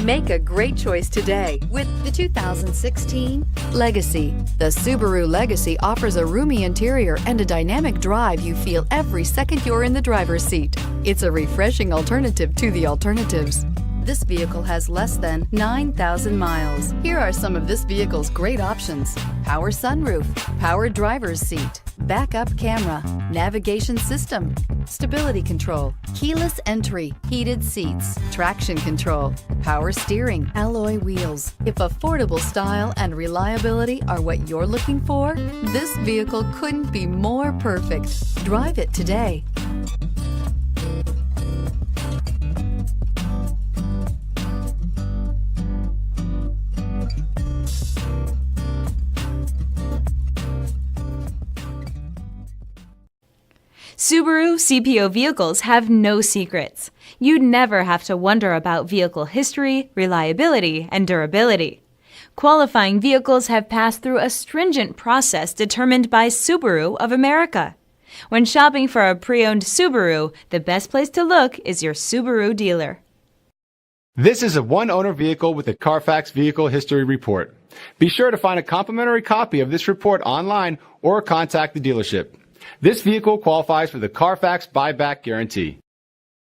Make a great choice today with the 2016 Legacy. The Subaru Legacy offers a roomy interior and a dynamic drive you feel every second you're in the driver's seat. It's a refreshing alternative to the alternatives. This vehicle has less than 9,000 miles. Here are some of this vehicle's great options: power sunroof, power driver's seat, backup camera, navigation system, stability control, keyless entry, heated seats, traction control, power steering, alloy wheels. If affordable style and reliability are what you're looking for, this vehicle couldn't be more perfect. Drive it today. Subaru CPO vehicles have no secrets. You'd never have to wonder about vehicle history, reliability, and durability. Qualifying vehicles have passed through a stringent process determined by Subaru of America. When shopping for a pre-owned Subaru, the best place to look is your Subaru dealer. This is a one-owner vehicle with a CARFAX Vehicle History Report. Be sure to find a complimentary copy of this report online or contact the dealership. This vehicle qualifies for the CARFAX buyback guarantee.